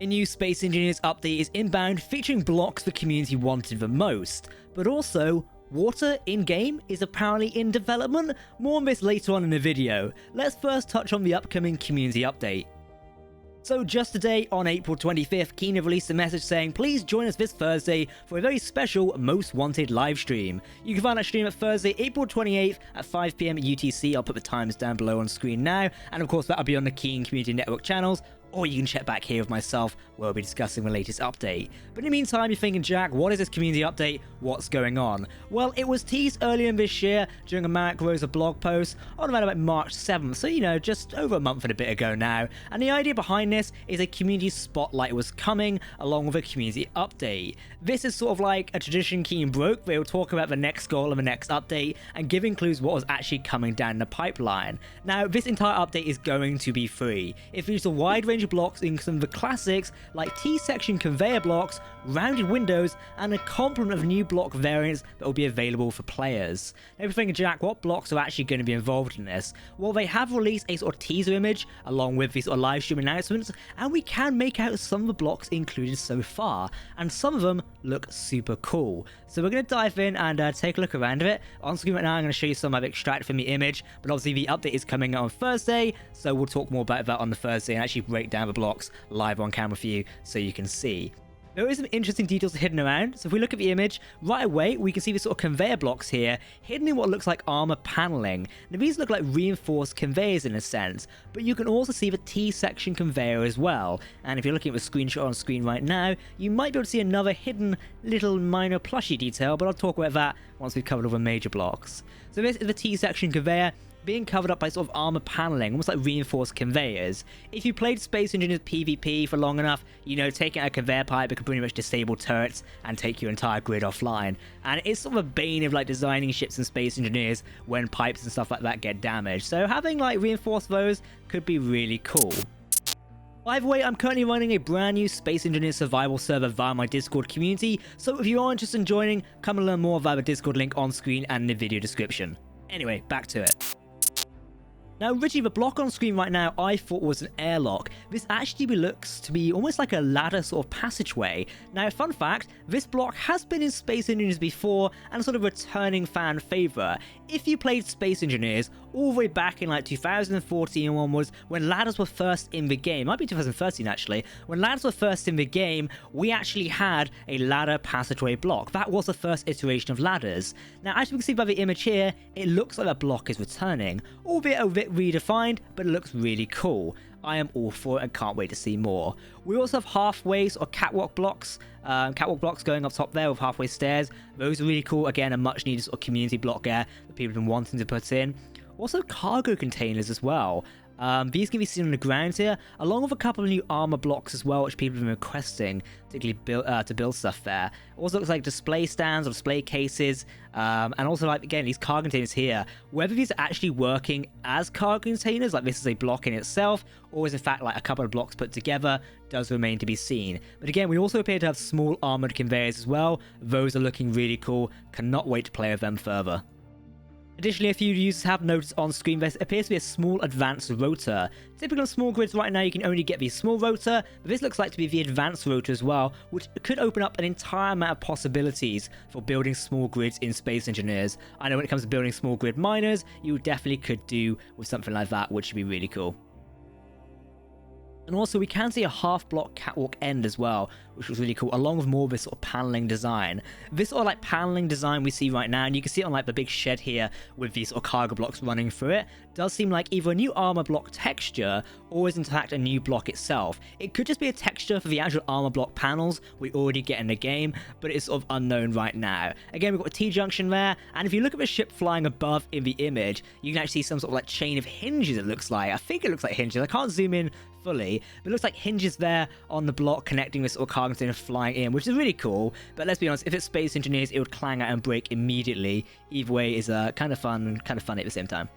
A new Space Engineers update is inbound, featuring blocks the community wanted the most, but also water in-game is apparently in development. More on this later on in the video. Let's first touch on the upcoming community update. So just today, on April 25th, Keen have released a message saying, please join us this Thursday for a very special Most Wanted live stream. You can find that stream at Thursday, April 28th at 5 PM UTC. I'll put the times down below on screen now. And of course, that'll be on the Keen Community Network channels. Or you can check back here with myself, where we'll be discussing the latest update. But in the meantime, you're thinking, Jack, what is this community update? What's going on? Well, it was teased earlier in this year during a Marek Rosa blog post on around about March 7th, so just over a month and a bit ago now. And the idea behind this is a community spotlight was coming along with a community update. This is sort of like a tradition Keen broke. They will talk about the next goal of the next update and giving clues what was actually coming down the pipeline. Now, this entire update is going to be free. It features a wide range of blocks, including some of the classics like T-section conveyor blocks, rounded windows, and a complement of new block variants that will be available for players. Now, if you're thinking, Jack, what blocks are actually going to be involved in this? Well, they have released a sort of teaser image along with these sort of live stream announcements, and we can make out some of the blocks included so far, and some of them look super cool. So we're going to dive in and take a look around a bit. On screen right now, I'm going to show you some I've extracted from the image, but obviously the update is coming out on Thursday, so we'll talk more about that on the Thursday and actually break down the blocks live on camera for you so you can see. There is some interesting details hidden around, so if we look at the image, right away we can see the sort of conveyor blocks here, hidden in what looks like armor paneling. Now these look like reinforced conveyors in a sense, but you can also see the T-section conveyor as well. And if you're looking at the screenshot on screen right now, you might be able to see another hidden little minor plushie detail, but I'll talk about that once we've covered all the major blocks. So this is the T-section conveyor, being covered up by sort of armor paneling, almost like reinforced conveyors. If you played Space Engineers PvP for long enough, taking out a conveyor pipe, it can pretty much disable turrets and take your entire grid offline. And it's sort of a bane of like designing ships in Space Engineers when pipes and stuff like that get damaged. So having like reinforced those could be really cool. By the way, I'm currently running a brand new Space Engineers survival server via my Discord community, so if you are interested in joining, come and learn more via the Discord link on screen and in the video description. Anyway, back to it. Now, originally, the block on screen right now I thought was an airlock. This actually looks to be almost like a ladder sort of passageway. Now, fun fact, this block has been in Space Engineers before and a sort of returning fan favourite. If you played Space Engineers all the way back in like 2014 onwards, when ladders were first in the game, might be 2013 actually, when ladders were first in the game, we actually had a ladder passageway block. That was the first iteration of ladders. Now, as you can see by the image here, it looks like that block is returning, albeit a bit redefined, but it looks really cool. I am all for it and can't wait to see more. We also have halfways or catwalk blocks going up top there with halfway stairs. Those are really cool. Again, a much needed sort of community block there that people have been wanting to put in. Also cargo containers as well. These can be seen on the ground here, along with a couple of new armor blocks as well, which people have been requesting, particularly to build stuff there. It also looks like display stands or display cases, and also like, again, these cargo containers here. Whether these are actually working as cargo containers, like this is a block in itself, or is in fact like a couple of blocks put together, does remain to be seen. But again, we also appear to have small armored conveyors as well. Those are looking really cool. Cannot wait to play with them further. Additionally, a few users have noticed on screen there appears to be a small advanced rotor. Typically on small grids right now you can only get the small rotor, but this looks like to be the advanced rotor as well, which could open up an entire amount of possibilities for building small grids in Space Engineers. I know when it comes to building small grid miners, you definitely could do with something like that, which would be really cool. And also we can see a half block catwalk end as well, which was really cool, along with more of this sort of paneling design. This sort of like paneling design we see right now, and you can see it on like the big shed here with these sort of cargo blocks running through it, does seem like either a new armor block texture or is in fact a new block itself. It could just be a texture for the actual armor block panels we already get in the game, but it's sort of unknown right now. Again, we've got a T-junction there, and if you look at the ship flying above in the image, you can actually see some sort of like chain of hinges it looks like. I think it looks like hinges. I can't zoom in fully, but it looks like hinges there on the block connecting this sort of cargo container flying in, which is really cool. But let's be honest, if it's Space Engineers, it would clang out and break immediately. Either way is kind of fun and kind of funny at the same time.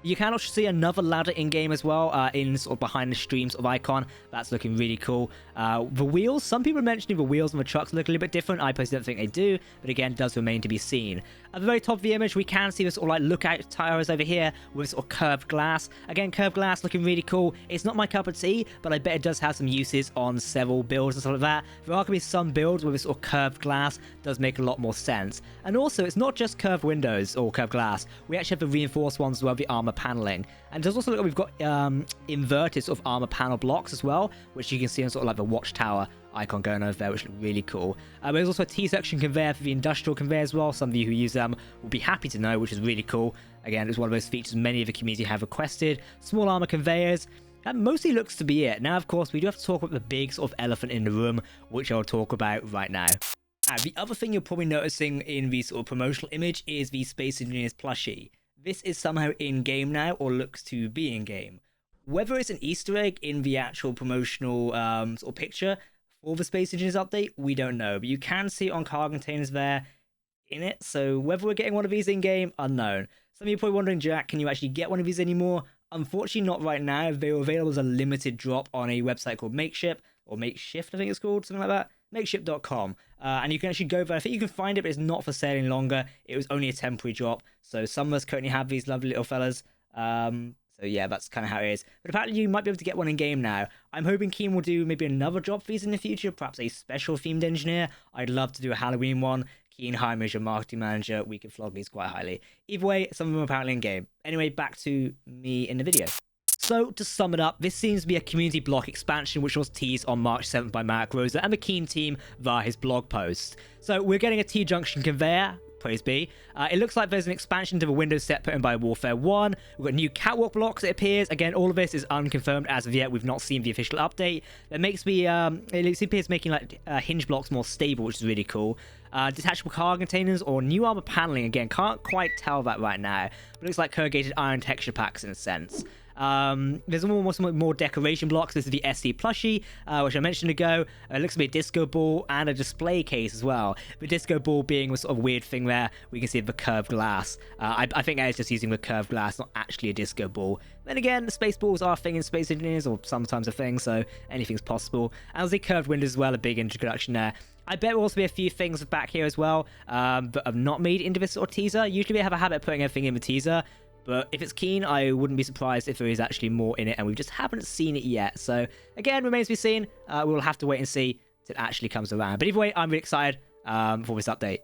You can also see another ladder in-game as well, in sort of behind the stream sort of icon. That's looking really cool. The wheels, some people are mentioning the wheels on the trucks look a little bit different. I personally don't think they do, but again, does remain to be seen. At the very top of the image, we can see the sort of like lookout towers over here with sort of curved glass. Again, curved glass looking really cool. It's not my cup of tea, but I bet it does have some uses on several builds and stuff like that. There are going to be some builds where this sort of curved glass does make a lot more sense. And also, it's not just curved windows or curved glass. We actually have the reinforced ones as well, the armor paneling. And it does also look like we've got inverted sort of armor panel blocks as well, which you can see on sort of like the watchtower icon going over there, which look really cool. There's also a T-section conveyor for the industrial conveyor as well. Some of you who use them will be happy to know, which is really cool. Again, it's one of those features many of the community have requested. Small armor conveyors. That mostly looks to be it. Now, of course, we do have to talk about the big sort of elephant in the room, which I'll talk about right now. The other thing you're probably noticing in the sort of promotional image is the Space Engineers plushie. This is somehow in-game now, or looks to be in-game. Whether it's an Easter egg in the actual promotional sort of picture for the Space Engineers update, we don't know. But you can see it on cargo containers there in it, so whether we're getting one of these in-game, unknown. Some of you are probably wondering, Jack, can you actually get one of these anymore? Unfortunately, not right now. They were available as a limited drop on a website called Makeshift, or Makeshift, I think it's called, something like that. Makeshift.com, and you can actually go there. I think you can find it, but it's not for sale any longer. It was only a temporary drop, so some of us currently have these lovely little fellas. So yeah, that's kind of how it is. But apparently you might be able to get one in game now. I'm hoping Keen will do maybe another drop for these in the future, perhaps a special themed engineer. I'd love to do a Halloween one. Keen, hire me as your marketing manager. We could flog these quite highly. Either way, some of them are apparently in game. Anyway, back to me in the video. So, to sum it up, this seems to be a community block expansion which was teased on March 7th by Marek Rosa and the Keen team via his blog post. So, we're getting a T-junction conveyor, praise be. It looks like there's an expansion to the Windows set put in by Warfare 1. We've got new catwalk blocks, it appears. Again, all of this is unconfirmed as of yet. We've not seen the official update. That makes me, it appears making like hinge blocks more stable, which is really cool. Detachable cargo containers or new armor paneling. Again, can't quite tell that right now. But it looks like corrugated iron texture packs in a sense. There's more decoration blocks. This is the SC plushie, which I mentioned ago. It looks to be a disco ball and a display case as well. The disco ball being a sort of weird thing there. We can see the curved glass. I think that is just using the curved glass, not actually a disco ball. Then again, the space balls are a thing in Space Engineers, or sometimes a thing, so anything's possible. And there's the curved windows as well, a big introduction there. I bet there will also be a few things back here as well that have not made into this sort of teaser. Usually they have a habit of putting everything in the teaser. But if it's Keen, I wouldn't be surprised if there is actually more in it, and we just haven't seen it yet. So, again, remains to be seen. We'll have to wait and see till it actually comes around. But either way, I'm really excited for this update.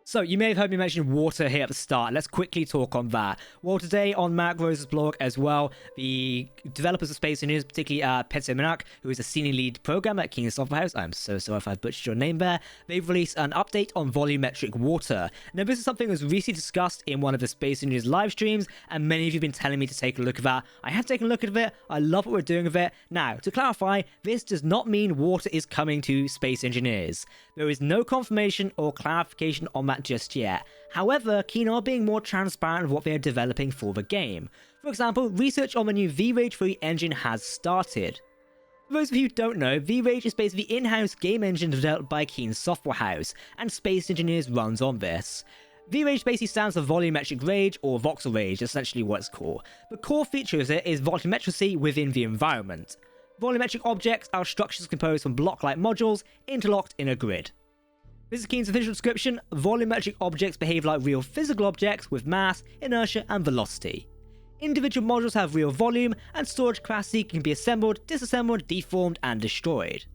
So, you may have heard me mention water here at the start. Let's quickly talk on that. Well, today on Marek Rosa's blog as well, the developers of Space Engineers, particularly Petr Minak, who is a senior lead programmer at King Software House, I'm so sorry if I've butchered your name there, they've released an update on volumetric water. Now, this is something that was recently discussed in one of the Space Engineers live streams, and many of you have been telling me to take a look at that. I have taken a look at it. I love what we're doing with it. Now, to clarify, this does not mean water is coming to Space Engineers. There is no confirmation or clarification on that just yet. However, Keen are being more transparent of what they are developing for the game. For example, research on the new VRAGE 3 engine has started. For those of you who don't know, VRAGE is basically the in-house game engine developed by Keen Software House, and Space Engineers runs on this. VRAGE basically stands for volumetric rage, or voxel rage, essentially what it's called. The core feature of it is volumetricity within the environment. Volumetric objects are structures composed from block-like modules interlocked in a grid. This is Keen's official description. Volumetric objects behave like real physical objects with mass, inertia, and velocity. Individual modules have real volume, and storage capacity can be assembled, disassembled, deformed, and destroyed.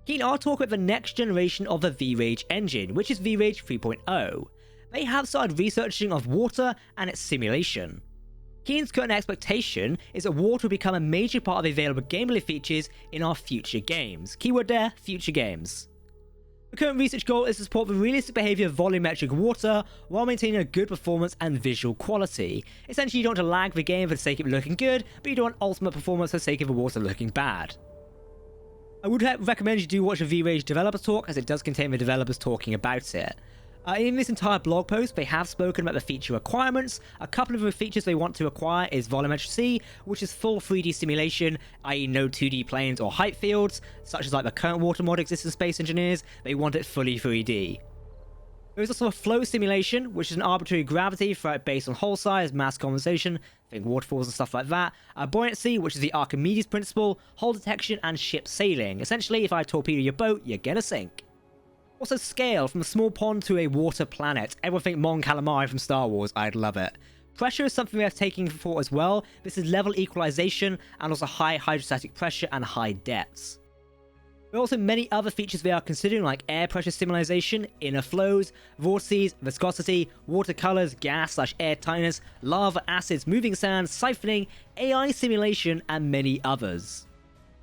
Keen are talking about the next generation of the VRAGE engine, which is VRAGE 3.0. They have started researching of water and its simulation. Keen's current expectation is that water will become a major part of the available gameplay features in our future games. Keyword there, future games. The current research goal is to support the realistic behaviour of volumetric water while maintaining a good performance and visual quality. Essentially, you don't want to lag the game for the sake of it looking good, but you don't want ultimate performance for the sake of the water looking bad. I would recommend you do watch a VRAGE developer talk, as it does contain the developers talking about it. In this entire blog post, they have spoken about the feature requirements. A couple of the features they want to acquire is volumetricity, which is full 3D simulation, i.e. no 2D planes or height fields, such as like the current water mod exists in Space Engineers. They want it fully 3D. There's also a flow simulation, which is an arbitrary gravity based on hole size, mass condensation, think waterfalls and stuff like that. Buoyancy, which is the Archimedes principle, hull detection, and ship sailing. Essentially, if I torpedo your boat, you're gonna sink. Also scale, from a small pond to a water planet. Everyone think Mon Calamari from Star Wars, I'd love it. Pressure is something we have taken for as well. This is level equalization, and also high hydrostatic pressure and high depths. There are also many other features they are considering, like air pressure stabilization, inner flows, vortices, viscosity, watercolors, gas/air tightness, lava, acids, moving sands, siphoning, AI simulation, and many others.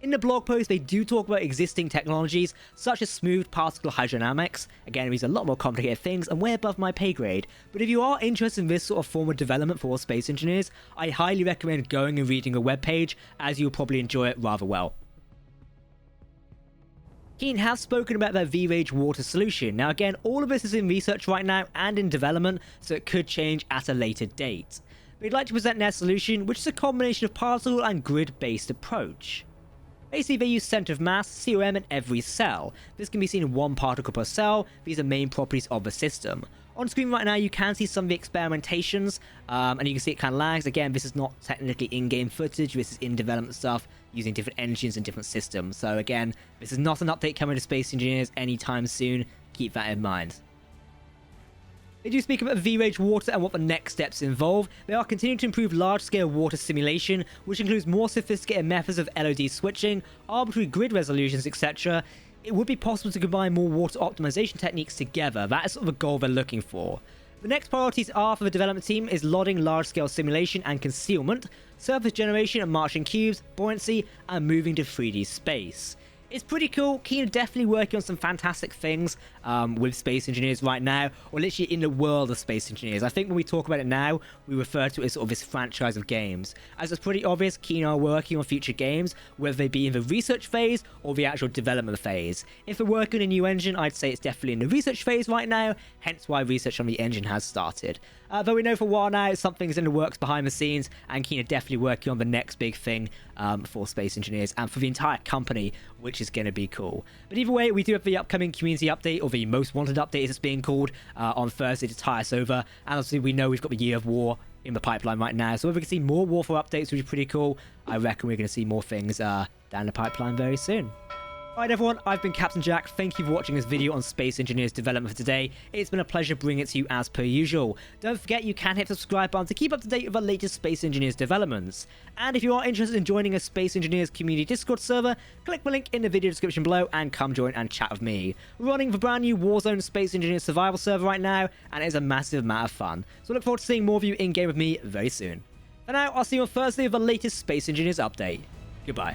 In the blog post, they do talk about existing technologies, such as smooth particle hydrodynamics. Again, these are a lot more complicated things, and way above my pay grade. But if you are interested in this sort of form of development for space engineers, I highly recommend going and reading a webpage, as you'll probably enjoy it rather well. Keen have spoken about their VRAGE water solution. Now again, all of this is in research right now and in development, so it could change at a later date. They'd like to present their solution, which is a combination of particle and grid-based approach. Basically, they use center of mass, COM, in every cell. This can be seen in 1 particle per cell. These are main properties of the system. On screen right now, you can see some of the experimentations, and you can see it kind of lags. Again, this is not technically in-game footage. This is in development stuff using different engines and different systems. So again, this is not an update coming to Space Engineers anytime soon. Keep that in mind. They do speak about VRAGE water and what the next steps involve. They are continuing to improve large-scale water simulation, which includes more sophisticated methods of LOD switching, arbitrary grid resolutions, etc. It would be possible to combine more water optimization techniques together. That is sort of a goal they're looking for. The next priorities are for the development team is lodding large-scale simulation and concealment, surface generation and Martian cubes, buoyancy, and moving to 3D space. It's pretty cool. Keen are definitely working on some fantastic things with Space Engineers right now, or literally in the world of Space Engineers. I think when we talk about it now, we refer to it as sort of this franchise of games. As it's pretty obvious, Keen are working on future games, whether they be in the research phase or the actual development phase. If they're working on a new engine, I'd say it's definitely in the research phase right now, hence why research on the engine has started. Though we know for a while now something's in the works behind the scenes, and Keen are definitely working on the next big thing for Space Engineers and for the entire company, which is going to be cool. But either way, we do have the upcoming community update, or the most wanted update as it's being called, on Thursday to tie us over. And obviously we know we've got the Year of War in the pipeline right now, so if we can see more Warfare updates, which is pretty cool, I reckon we're going to see more things down the pipeline very soon. Alright everyone, I've been Captain Jack. Thank you for watching this video on Space Engineers development for today. It's been a pleasure bringing it to you as per usual. Don't forget you can hit the subscribe button to keep up to date with the latest Space Engineers developments. And if you are interested in joining a Space Engineers community Discord server, click the link in the video description below and come join and chat with me. We're running the brand new Warzone Space Engineers survival server right now, and it's a massive amount of fun. So I look forward to seeing more of you in-game with me very soon. For now, I'll see you on Thursday with the latest Space Engineers update. Goodbye.